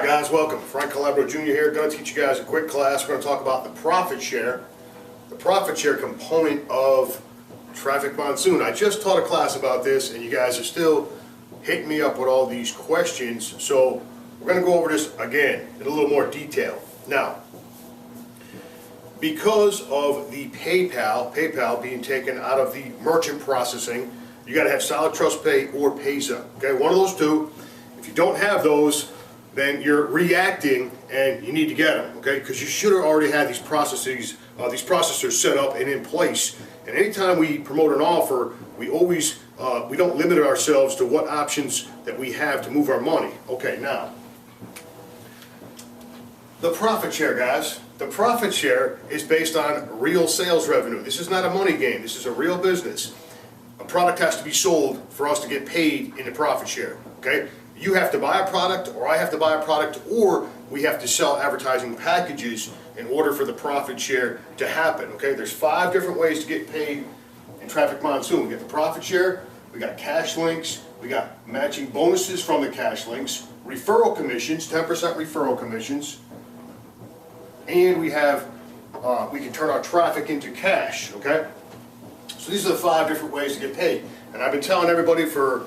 Alright guys, welcome. Frank Calabro Jr. here. Going to teach you guys a quick class. We're going to talk about the profit share. The profit share component of Traffic Monsoon. I just taught a class about this and you guys are still hitting me up with all these questions. So we're going to go over this again in a little more detail. Now, because of the PayPal being taken out of the merchant processing, you got to have Solid Trust Pay or PayZa. Okay, one of those two. If you don't have those, then you're reacting and you need to get them, okay? Because you should have already had these processors set up and in place. And anytime we promote an offer, we always, we don't limit ourselves to what options that we have to move our money. Okay, now, the profit share, guys. The profit share is based on real sales revenue. This is not a money game. This is a real business. A product has to be sold for us to get paid in the profit share, okay? You have to buy a product, or I have to buy a product, or we have to sell advertising packages in order for the profit share to happen, okay? There's 5 different ways to get paid in Traffic Monsoon. We get the profit share, we got cash links, we got matching bonuses from the cash links, referral commissions, 10% referral commissions, and we have, we can turn our traffic into cash, okay? So these are the 5 different ways to get paid. And I've been telling everybody for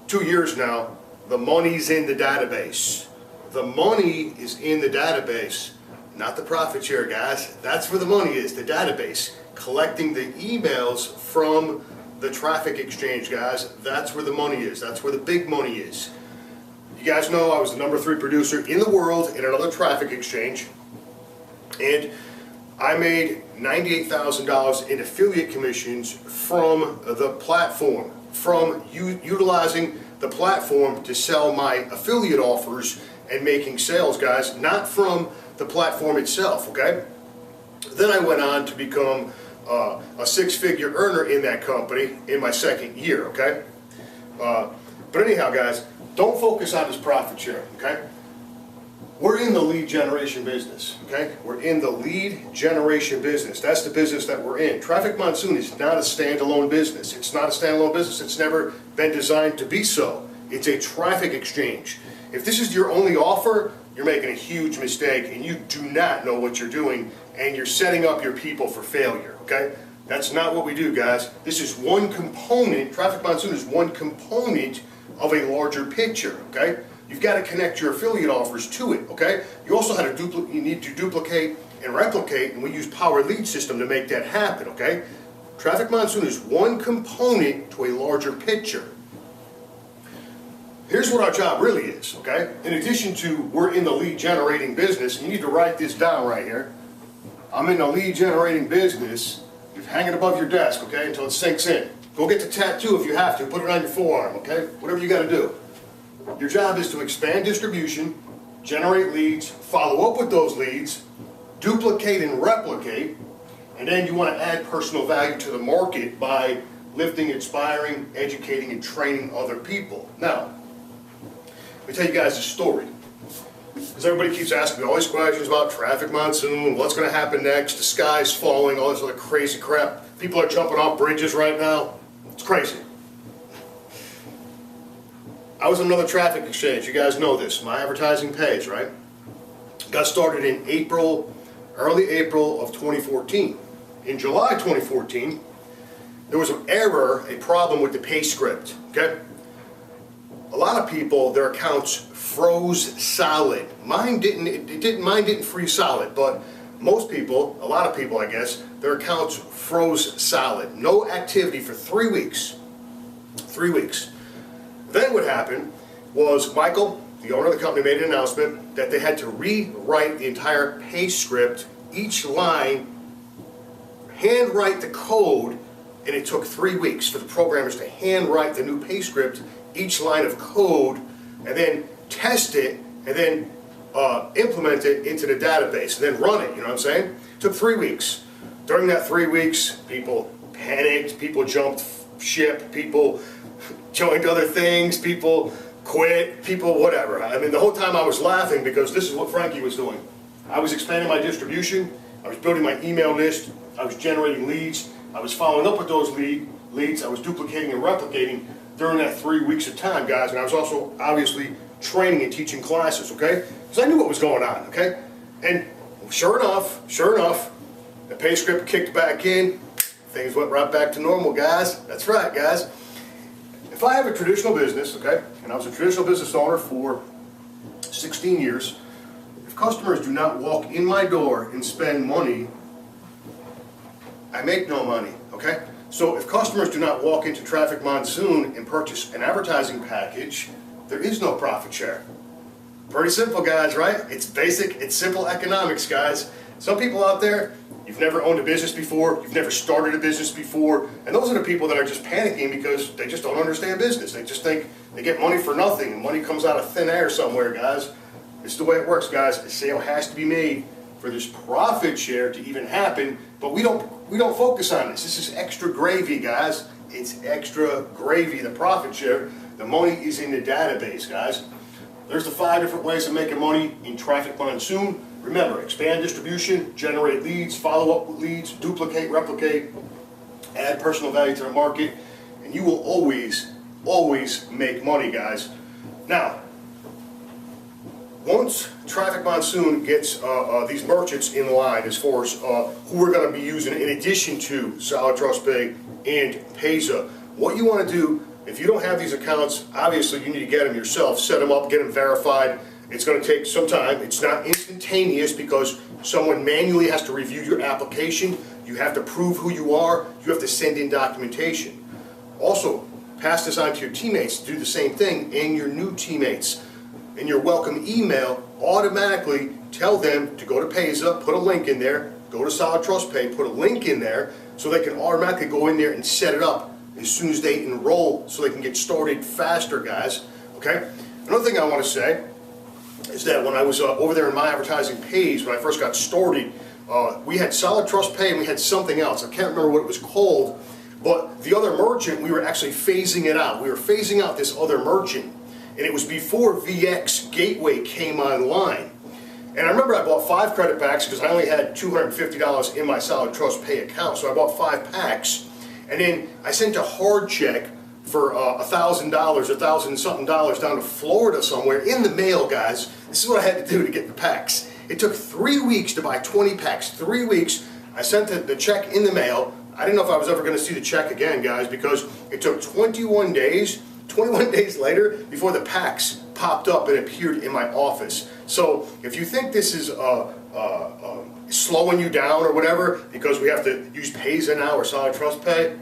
2 years now, the money's in the database. The money is in the database, not the profit share, guys. That's where the money is, the database. Collecting the emails from the traffic exchange, guys. That's where the money is. That's where the big money is. You guys know I was the #3 producer in the world in another traffic exchange. And I made $98,000 in affiliate commissions from the platform, from utilizing the platform to sell my affiliate offers and making sales, guys, not from the platform itself, okay? Then I went on to become a 6-figure earner in that company in my 2nd year, okay? But anyhow, guys, don't focus on this profit share, okay? We're in the lead generation business, okay? We're in the lead generation business. That's the business that we're in. Traffic Monsoon is not a standalone business. It's not a standalone business. It's never been designed to be so. It's a traffic exchange. If this is your only offer, you're making a huge mistake and you do not know what you're doing and you're setting up your people for failure, okay? That's not what we do, guys. This is one component. Traffic Monsoon is one component of a larger picture, okay? You've got to connect your affiliate offers to it, okay? You also you need to duplicate and replicate, and we use Power Lead System to make that happen, okay? Traffic Monsoon is one component to a larger picture. Here's what our job really is, okay? In addition to we're in the lead generating business, you need to write this down right here. I'm in the lead generating business. You hang it above your desk, okay, until it sinks in. Go get the tattoo if you have to. Put it on your forearm, okay? Whatever you got to do. Your job is to expand distribution, generate leads, follow up with those leads, duplicate and replicate, and then you want to add personal value to the market by lifting, inspiring, educating, and training other people. Now, let me tell you guys a story. Because everybody keeps asking me all these questions about Traffic Monsoon, what's going to happen next, the sky's falling, all this other crazy crap. People are jumping off bridges right now. It's crazy. I was on another traffic exchange, you guys know this, my advertising page, right? Got started in early April of 2014. In July 2014, there was an error, a problem with the pay script, okay? A lot of people, their accounts froze solid. Mine didn't freeze solid, but most people, a lot of people I guess, their accounts froze solid. No activity for 3 weeks. 3 weeks. Then what happened was Michael, the owner of the company, made an announcement that they had to rewrite the entire pay script, each line, handwrite the code, and it took 3 weeks for the programmers to handwrite the new pay script, each line of code, and then test it, and then implement it into the database, and then run it, you know what I'm saying? It took 3 weeks. During that 3 weeks, people panicked, people jumped ship, people joined other things, people quit, people whatever. I mean, the whole time I was laughing because this is what Frankie was doing. I was expanding my distribution, I was building my email list, I was generating leads, I was following up with those leads, I was duplicating and replicating during that 3 weeks of time, guys, and I was also obviously training and teaching classes, okay? Because I knew what was going on, okay? And sure enough, the pay script kicked back in. Things went right back to normal, guys. That's right, guys. If I have a traditional business, okay, and I was a traditional business owner for 16 years, if customers do not walk in my door and spend money, I make no money, okay? So if customers do not walk into Traffic Monsoon and purchase an advertising package, there is no profit share. Pretty simple, guys, right? It's basic, it's simple economics, guys. Some people out there, you've never owned a business before, you've never started a business before, and those are the people that are just panicking because they just don't understand business. They just think they get money for nothing, and money comes out of thin air somewhere, guys. It's the way it works, guys. A sale has to be made for this profit share to even happen, but we don't focus on this. This is extra gravy, guys. It's extra gravy, the profit share. The money is in the database, guys. There's the 5 different ways of making money in Traffic Monsoon. Remember, expand distribution, generate leads, follow up with leads, duplicate, replicate, add personal value to the market, and you will always make money, guys. Now, once Traffic Monsoon gets these merchants in line as far as who we're going to be using in addition to Solid Trust Pay and Payza, what you want to do, if you don't have these accounts, obviously you need to get them yourself, set them up, get them verified. It's going to take some time. It's not instantaneous because someone manually has to review your application. You have to prove who you are. You have to send in documentation. Also, pass this on to your teammates to do the same thing, and your new teammates. In your welcome email, automatically tell them to go to Payza, put a link in there, go to Solid Trust Pay, put a link in there, so they can automatically go in there and set it up as soon as they enroll so they can get started faster, guys. Okay? Another thing I want to say is that when I was over there in my advertising page, when I first got started, we had Solid Trust Pay and we had something else. I can't remember what it was called, but the other merchant, we were actually phasing it out. We were phasing out this other merchant, and it was before VX Gateway came online. And I remember I bought 5 credit packs because I only had $250 in my Solid Trust Pay account, so I bought 5 packs. And then I sent a hard check for $1,000, $1,000-something down to Florida somewhere in the mail, guys. This is what I had to do to get the packs. It took 3 weeks to buy 20 packs. 3 weeks. I sent the check in the mail. I didn't know if I was ever going to see the check again, guys, because it took 21 days. 21 days later before the packs popped up and appeared in my office. So if you think this is slowing you down or whatever because we have to use Payza now or Solid Trust Pay,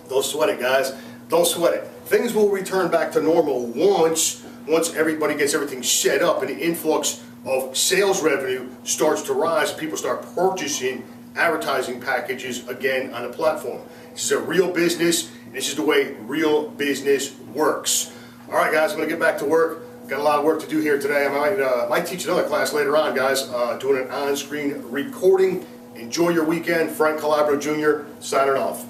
don't sweat it, guys. Don't sweat it. Things will return back to normal once everybody gets everything set up and the influx of sales revenue starts to rise. People start purchasing advertising packages again on the platform. This is a real business. This is the way real business works. All right, guys, I'm going to get back to work. Got a lot of work to do here today. I might teach another class later on, guys, doing an on-screen recording. Enjoy your weekend. Frank Calabro Jr. signing off.